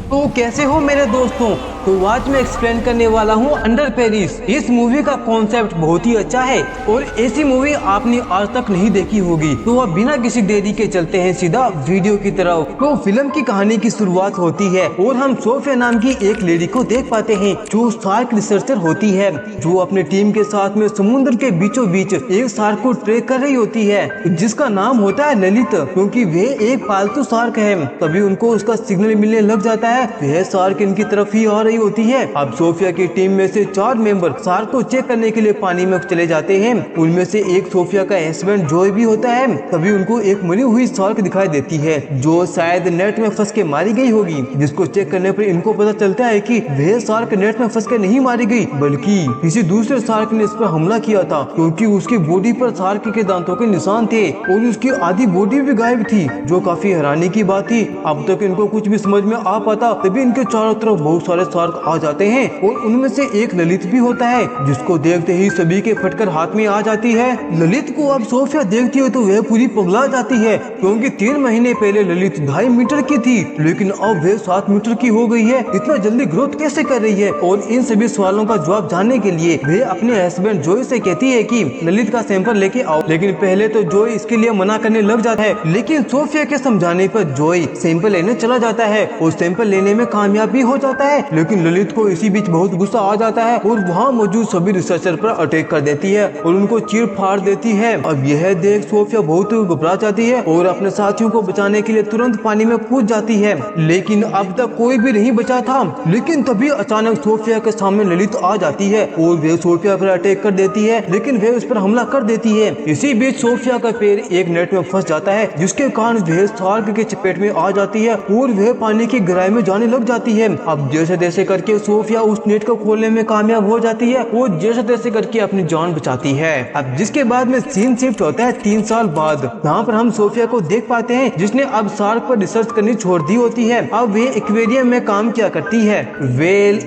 तो कैसे हो मेरे दोस्तों। तो आज मैं एक्सप्लेन करने वाला हूँ अंडर पेरिस। इस मूवी का कॉन्सेप्ट बहुत ही अच्छा है और ऐसी मूवी आपने आज तक नहीं देखी होगी। तो अब बिना किसी देरी के चलते हैं सीधा वीडियो की तरफ। तो फिल्म की कहानी की शुरुआत होती है और हम सोफिया नाम की एक लेडी को देख पाते हैं जो शार्क रिसर्चर होती है, जो अपने टीम के साथ में समुद्र के बीचों बीच एक शार्क को ट्रैक कर रही होती है जिसका नाम होता है ललित। क्योंकि वह एक पालतू शार्क है तभी उनको उसका सिग्नल मिलने लग जाता है। वह शार्क इनकी तरफ ही आ रही होती है। अब सोफिया की टीम में से 4 मेंबर शार्क को चेक करने के लिए पानी में चले जाते हैं। उनमें से एक सोफिया का हस्बैंड जॉय भी होता है। तभी उनको एक मरी हुई शार्क दिखाई देती है जो शायद नेट में फंस के मारी गई होगी, जिसको चेक करने पर इनको पता चलता है कि वह शार्क नेट में फंस के नहीं मारी गई बल्कि किसी दूसरे शार्क ने इस पर हमला किया था, क्योंकि उसकी बॉडी पर शार्क के दांतों के निशान थे और उसकी आधी बॉडी भी गायब थी, जो काफी हैरानी की बात थी। अब तक इनको कुछ भी समझ में आ पाता तभी इनके चारों तरफ बहुत सारे शार्क आ जाते हैं और उनमें से एक ललित भी होता है, जिसको देखते ही सभी के फटकर हाथ में आ जाती है। ललित को अब सोफिया देखती है तो वह पूरी पगला जाती है, क्योंकि 3 महीने पहले ललित 2.5 मीटर की थी लेकिन अब वह 7 मीटर की हो गई है। इतना जल्दी ग्रोथ कैसे कर रही है? और इन सभी सवालों का जवाब जानने के लिए वह अपने हस्बैंड जॉय से कहती है कि ललित का सैंपल लेके आओ, लेकिन पहले तो जॉय इसके लिए मना करने लग जाता है। लेकिन सोफिया के समझाने पर जॉय सैंपल लेने चला जाता है और सैंपल लेने में कामयाब भी हो जाता है। लेकिन ललित को इसी बीच बहुत गुस्सा आ जाता है और वहाँ मौजूद सभी रिसर्चर पर अटैक कर देती है और उनको चीर फाड़ देती है। अब यह देख सोफिया बहुत घबरा जाती है और अपने साथियों को बचाने के लिए तुरंत पानी में कूद जाती है, लेकिन अब तक कोई भी नहीं बचा था। लेकिन तभी अचानक सोफिया के सामने ललित आ जाती है और वह सोफिया पर अटैक कर देती है, लेकिन वह उस पर हमला कर देती है। इसी बीच सोफिया का पैर एक नेट में फंस जाता है, जिसके कारण वह शार्क के चपेट में आ जाती है और वह पानी की गहराई में जाने लग जाती है। अब जैसे तैसे करके सोफिया उस नेट को खोलने में कामयाब हो जाती है और जैसे तैसे करके अपनी जान बचाती है। अब जिसके बाद में सीन शिफ्ट होता है 3 साल बाद, जहाँ पर हम सोफिया को देख पाते हैं जिसने अब शार्क पर रिसर्च करनी छोड़ दी होती है। अब वे एक्वेरियम में काम किया करती है।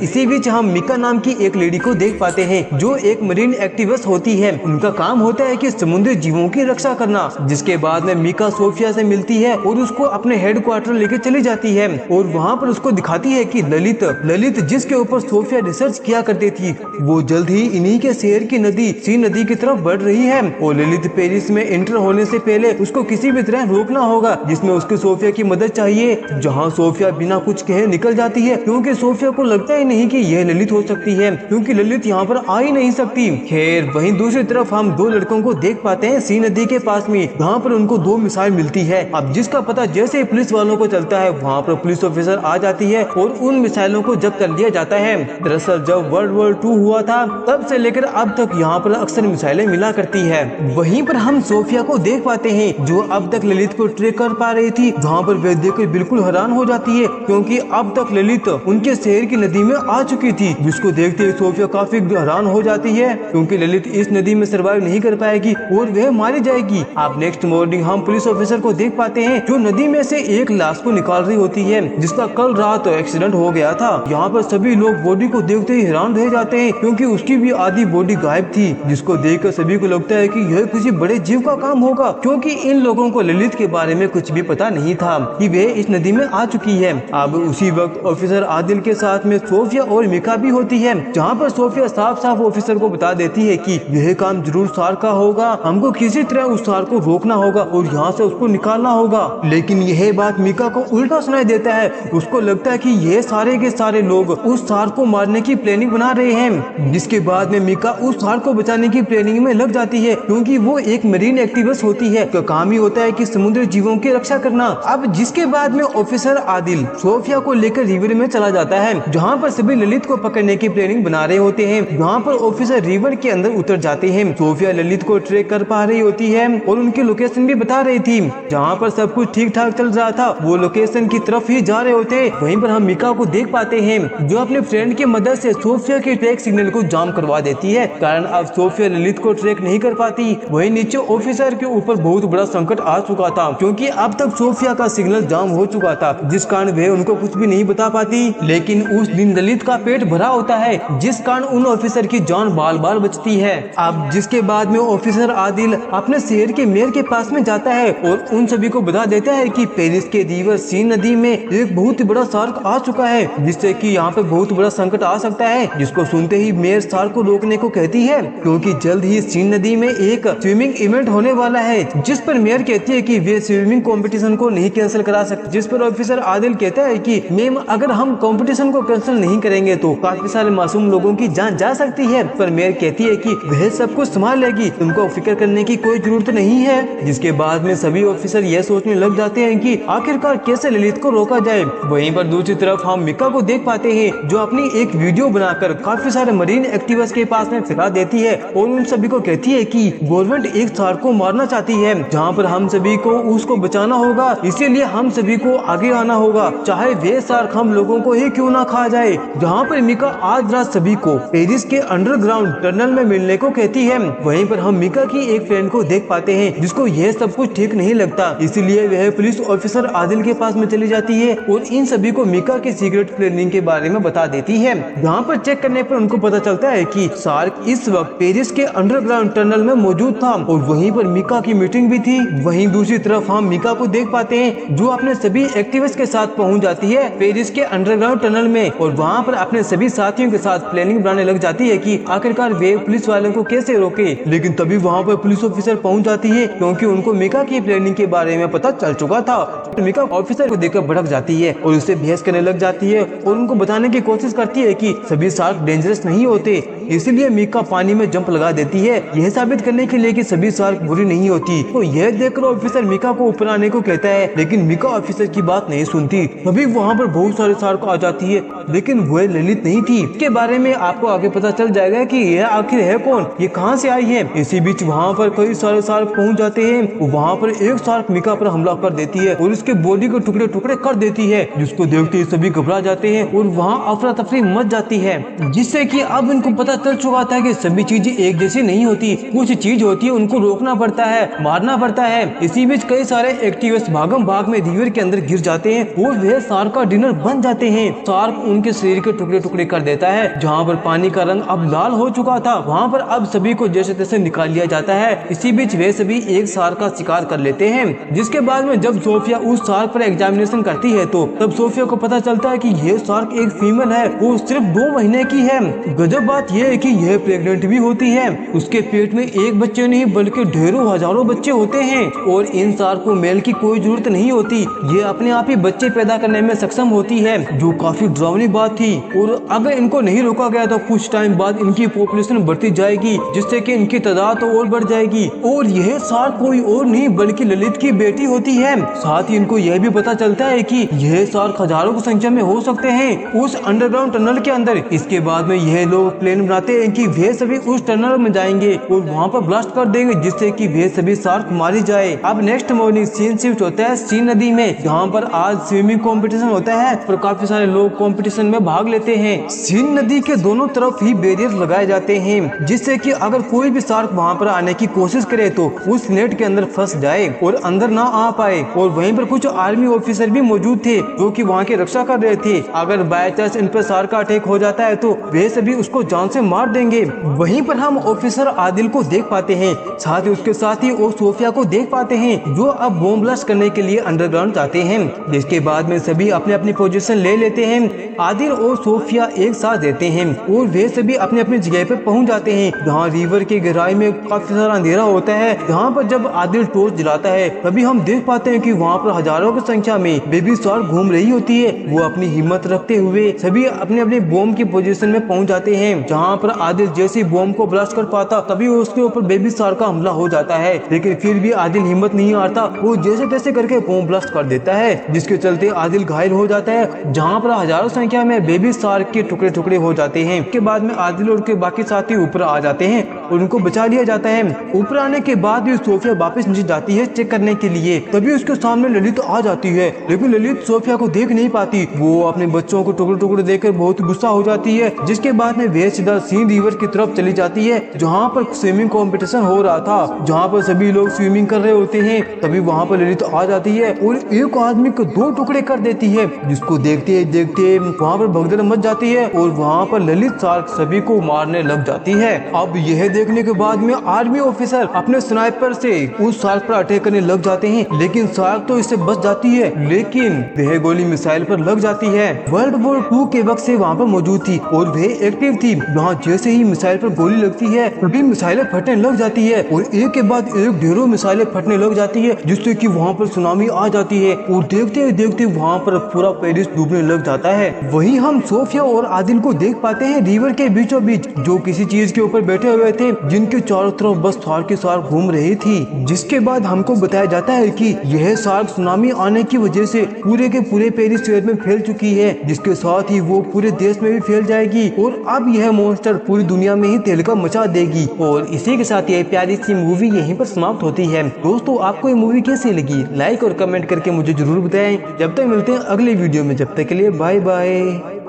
इसी बीच हम मिका नाम की एक लेडी को देख पाते हैं जो एक मरीन एक्टिविस्ट होती है। उनका काम होता है कि समुद्री जीवों की रक्षा करना। जिसके बाद में मिका सोफिया से मिलती है और उसको अपने हेडक्वार्टर लेके चली जाती है और वहाँ पर उसको दिखाती है कि ललित जिसके ऊपर सोफिया रिसर्च किया करती थी वो जल्द ही इन्हीं के शहर की नदी सी नदी की तरफ बढ़ रही है और ललित पेरिस में एंटर होने से पहले उसको किसी भी तरह रोकना होगा, जिसमें उसके सोफिया की मदद चाहिए। जहाँ सोफिया बिना कुछ कहे निकल जाती है, क्योंकि सोफिया को लगता ही नहीं कि यह ललित हो सकती है, क्योंकि ललित यहाँ पर आ ही नहीं सकती। खैर वहीं दूसरी तरफ हम 2 लड़कों को देख पाते हैं सी नदी के पास में, जहाँ पर उनको 2 मिसाइल मिलती है। अब जिसका पता जैसे ही पुलिस वालों को चलता है वहाँ पर पुलिस ऑफिसर आ जाती है और उन मिसाइलों को जब्त कर लिया जाता है। दरअसल जब वर्ल्ड वॉर 2 हुआ था तब से लेकर अब तक यहाँ पर अक्सर मिसाइलें मिला करती है। वहीं पर हम सोफिया को देख पाते हैं जो अब तक ललित को ट्रैक कर पा रही थी, जहाँ पर वह देखकर बिल्कुल हैरान हो जाती है, क्योंकि अब तक ललित उनके शहर की नदी में आ चुकी थी। जिसको देखते ही सोफिया काफी हैरान हो जाती है, क्योंकि ललित इस नदी में सर्वाइव नहीं कर पाएगी और वह मारी जाएगी। अब नेक्स्ट मॉर्निंग हम पुलिस ऑफिसर को देख पाते हैं जो नदी में से एक लाश को निकाल रही होती है, जिसका कल रात एक्सीडेंट हो गया था। यहाँ पर सभी लोग बॉडी को देखते ही हैरान रह जाते हैं, क्योंकि उसकी भी आधी बॉडी गायब थी। जिसको देखकर सभी को लगता है कि यह किसी बड़े जीव का काम होगा, क्योंकि इन लोगों को ललित के बारे में कुछ भी पता नहीं था कि वह इस नदी में आ चुकी है। अब उसी वक्त ऑफिसर आदिल के साथ में सोफिया और मिका भी होती है, जहाँ पर सोफिया साफ साफ ऑफिसर को बता देती है कि यह काम जरूर शार्क का होगा, हमको किसी तरह उस शार्क को रोकना होगा और यहाँ से उसको निकालना होगा। लेकिन यह बात मिका को उल्टा सुनाई देता है। उसको लगता है कि यह सारे के सारे लोग उस शार्क को मारने की प्लानिंग बना रहे हैं। जिसके बाद में मिका उस शार्क को बचाने की प्लानिंग में लग जाती है, क्योंकि वो एक मरीन एक्टिविस्ट होती है तो काम ही होता है कि समुद्री जीवों की रक्षा करना। अब जिसके बाद में ऑफिसर आदिल सोफिया को लेकर रिवर में चला जाता है, जहाँ पर सभी ललित को पकड़ने की प्लानिंग बना रहे होते हैं। वहाँ पर ऑफिसर रिवर के अंदर उतर जाते हैं। सोफिया ललित को ट्रैक कर पा रही होती है और उनकी लोकेशन भी बता रही थी। जहाँ पर सब कुछ ठीक ठाक चल रहा था वो लोकेशन की तरफ ही जा रहे होते। वहीं पर हम मिका को देख पाते हैं हैं जो अपने फ्रेंड की मदद से सोफिया के ट्रैक सिग्नल को जाम करवा देती है। कारण अब सोफिया ललित को ट्रैक नहीं कर पाती। वहीं नीचे ऑफिसर के ऊपर बहुत बड़ा संकट आ चुका था क्योंकि अब तक सोफिया का सिग्नल जाम हो चुका था, जिस कारण वह उनको कुछ भी नहीं बता पाती। लेकिन उस दिन ललित का पेट भरा होता है, जिस कारण उन ऑफिसर की जान बाल बाल बचती है। अब जिसके बाद में ऑफिसर आदिल अपने शहर के मेयर के पास में जाता है और उन सभी को बता देता है कि पेरिस के रिवर सीन नदी में एक बहुत ही बड़ा शार्क आ चुका है, जिससे कि यहाँ पे बहुत बड़ा संकट आ सकता है। जिसको सुनते ही मेयर शार्क को रोकने को कहती है क्योंकि जल्द ही सीन नदी में एक स्विमिंग इवेंट होने वाला है, जिस पर मेयर कहती है कि वे स्विमिंग कंपटीशन को नहीं कैंसिल करा सकते। जिस पर ऑफिसर आदिल कहता है कि मैम अगर हम कंपटीशन को कैंसिल नहीं करेंगे तो काफी सारे मासूम लोगों की जान जा सकती है। पर मेयर कहती है कि वह सब कुछ संभाल लेगी, तुमको फिक्र करने की कोई जरूरत नहीं है। जिसके बाद में सभी ऑफिसर यह सोचने लग जाते हैं कि आखिरकार कैसे ललित को रोका जाए। वहीं पर दूसरी तरफ हम मिका को देख पाते हैं जो अपनी एक वीडियो बनाकर काफी सारे मरीन एक्टिविस्ट के पास में फैला देती है और उन सभी को कहती है कि गवर्नमेंट एक शार्क को मारना चाहती है, जहां पर हम सभी को उसको बचाना होगा, इसीलिए हम सभी को आगे आना होगा, चाहे वे शार्क हम लोगों को ही क्यों ना खा जाए। जहां पर मिका आज रात सभी को पेरिस के अंडरग्राउंड टनल में मिलने को कहती है। वहीं पर हम मिका की एक फ्रेंड को देख पाते हैं जिसको यह सब कुछ ठीक नहीं लगता, इसलिए वह पुलिस ऑफिसर आदिल के पास में चली जाती है और इन सभी को मिका के सीक्रेट प्लानिंग के बारे में बता देती है। जहाँ पर चेक करने पर उनको पता चलता है कि शार्क इस वक्त पेरिस के अंडरग्राउंड टनल में मौजूद था और वहीं पर मिका की मीटिंग भी थी। वहीं दूसरी तरफ हम मिका को देख पाते हैं जो अपने सभी एक्टिविस्ट के साथ पहुंच जाती है पेरिस के अंडरग्राउंड टनल में और वहां पर अपने सभी साथियों के साथ प्लानिंग बनाने लग जाती है कि आखिरकार वे पुलिस वालों को कैसे रोके। लेकिन तभी वहां पर पुलिस ऑफिसर पहुंच जाती है क्योंकि उनको मिका की प्लानिंग के बारे में पता चल चुका था। मिका ऑफिसर को देखकर भड़क जाती है और उससे बहस करने लग जाती है और उनको बताने की कोशिश करती है कि सभी शार्क डेंजरस नहीं होते, इसलिए मिका पानी में जंप लगा देती है यह साबित करने के लिए कि सभी शार्क बुरी नहीं होती। तो यह देखकर ऑफिसर मिका को ऊपर आने को कहता है, लेकिन मिका ऑफिसर की बात नहीं सुनती। तभी वहाँ पर बहुत सारे शार्क आ जाती है, लेकिन वह ललित नहीं थी। इसके बारे में आपको आगे पता चल जाएगा कि यह आखिर है कौन, ये कहाँ से आई है। इसी बीच वहाँ पर कई सारे शार्क पहुँच जाते हैं। वहाँ पर एक शार्क मिका पर हमला कर देती है और उसके बॉडी को टुकड़े टुकड़े कर देती है, जिसको देखते ही सभी घबरा जाते हैं और वहाँ अफरा तफरी मच जाती है। जिससे कि अब इनको पता चल चुका था कि सभी चीजें एक जैसी नहीं होती, कुछ चीज होती है उनको रोकना पड़ता है, मारना पड़ता है। इसी बीच कई सारे एक्टिविस्ट भागम भाग में रिवर के अंदर गिर जाते हैं और वह शार्क का डिनर बन जाते हैं। शार्क उनके शरीर के टुकड़े टुकड़े कर देता है। जहाँ पर पानी का रंग अब लाल हो चुका था वहाँ पर अब सभी को जैसे तैसे निकाल लिया जाता है। इसी बीच वे सभी एक शार्क का शिकार कर लेते हैं। जिसके बाद में जब सोफिया उस शार्क पर एग्जामिनेशन करती है तो तब सोफिया को पता चलता है कि यह शार्क एक फीमेल है, वो सिर्फ 2 महीने की है। गजब बात यह है कि यह प्रेग्नेंट भी होती है। उसके पेट में एक बच्चे नहीं बल्कि ढेरों हजारों बच्चे होते हैं और इन शार्क को मेल की कोई जरूरत नहीं होती, ये अपने आप ही बच्चे पैदा करने में सक्षम होती है, जो काफी डरावनी बात थी। और अगर इनको नहीं रोका गया तो कुछ टाइम बाद इनकी पॉपुलेशन बढ़ती जाएगी, जिससे कि इनकी तादाद तो और बढ़ जाएगी। और यह शार्क कोई और नहीं बल्कि ललित की बेटी होती है। साथ ही इनको यह भी पता चलता है कि यह शार्क हजारों की संख्या में हो सकते हैं उस अंडरग्राउंड टनल के अंदर। इसके बाद में यह लोग प्लान बनाते हैं कि वे सभी उस टनल में जाएंगे और वहां पर ब्लास्ट कर देंगे, जिससे कि वे सभी शार्क मारी जाए। अब नेक्स्ट मॉर्निंग सीन शिफ्ट होता है सीन नदी में, जहां पर आज स्विमिंग कंपटीशन होता है और काफी सारे लोग कंपटीशन में भाग लेते हैं। सीन नदी के दोनों तरफ ही बैरियर लगाए जाते हैं, जिससे कि अगर कोई भी शार्क वहां पर आने की कोशिश करे तो उस नेट के अंदर फंस जाए और अंदर ना आ पाए। और वहीं पर कुछ आर्मी ऑफिसर भी मौजूद थे जो कि वहां की रक्षा कर रहे थे। अगर बाय चांस इन पर शार्क का अटैक हो जाता है तो वे सभी उसको जान से मार देंगे। वहीं पर हम ऑफिसर आदिल को देख पाते हैं, साथ ही उसके साथ ही और सोफिया को देख पाते हैं जो अब बॉम्ब ब्लास्ट करने के लिए अंडरग्राउंड जाते हैं। जिसके बाद में सभी अपने अपनी पोजीशन ले लेते हैं। आदिल और सोफिया एक साथ रहते हैं और वे सभी अपने अपनी जगह पे पहुंच जाते हैं, जहाँ रिवर की गहराई में काफी सारा अंधेरा होता है। जहाँ पर जब आदिल टॉर्च जलाता है तभी हम देख पाते हैं कि वहाँ पर हजारों की संख्या में बेबी शार्क घूम रही होती है। वो अपनी हिम्मत रखते हुए सभी अपने अपने बॉम्ब की पोजीशन में पहुंच जाते हैं। जहाँ पर आदिल जैसे बॉम्ब को ब्लास्ट कर पाता तभी उसके ऊपर बेबी शार्क का हमला हो जाता है, लेकिन फिर भी आदिल हिम्मत नहीं हारता, वो जैसे तैसे करके बॉम्ब ब्लास्ट कर देता है, जिसके चलते आदिल घायल हो जाता है। जहाँ पर हजारों संख्या में बेबी शार्क के टुकड़े टुकड़े हो जाते हैं। इसके बाद में आदिल और उनके बाकी साथी ऊपर आ जाते हैं और उनको बचा लिया जाता है। ऊपर आने के बाद भी सोफिया वापस नीचे जाती है चेक करने के लिए, तभी उसके सामने ललित आ जाती है, लेकिन ललित सोफिया को देख नहीं पाती। वो अपने बच्चों को को टुकड़े टुकड़े देखकर बहुत गुस्सा हो जाती है, जिसके बाद में वे सीधा सीन रिवर की तरफ चली जाती है जहाँ पर स्विमिंग कंपटीशन हो रहा था, जहाँ पर सभी लोग स्विमिंग कर रहे होते हैं। तभी वहाँ पर ललित आ जाती है और एक आदमी को दो टुकड़े कर देती है, जिसको देखते देखते वहाँ पर भगदड़ मच जाती है और वहाँ पर ललित शार्क सभी को मारने लग जाती है। अब यह देखने के बाद में आर्मी ऑफिसर अपने स्नाइपर से उस शार्क पर अटैक करने लग जाते हैं, लेकिन शार्क तो इससे बच जाती है, लेकिन वह गोली मिसाइल पर लग जाती है। वर्ल्ड वॉर 2 के वक्त से वहाँ पर मौजूद थी और वह एक्टिव थी। वहाँ जैसे ही मिसाइल पर गोली लगती है तभी मिसाइलें फटने लग जाती है और एक के बाद एक ढेरों मिसाइलें फटने लग जाती है, जिससे कि वहाँ पर सुनामी आ जाती है और देखते देखते वहाँ पर पूरा पेरिस डूबने लग जाता है। वहीं हम सोफिया और आदिल को देख पाते हैं रिवर के बीचों बीच, जो किसी चीज के ऊपर बैठे हुए थे, जिनके चारों तरफ बस शार्क की शार्क घूम रही थी। जिसके बाद हमको बताया जाता है कि यह शार्क सुनामी आने की वजह से पूरे के पूरे पेरिस शहर में फैल चुकी है, जिसके साथ ही वो पूरे देश में भी फैल जाएगी और अब यह मॉन्स्टर पूरी दुनिया में ही तहलका मचा देगी। और इसी के साथ ये प्यारी सी मूवी यहीं पर समाप्त होती है। दोस्तों, आपको ये मूवी कैसी लगी लाइक और कमेंट करके मुझे जरूर बताएं। जब तक मिलते हैं अगले वीडियो में, जब तक के लिए बाय बाय।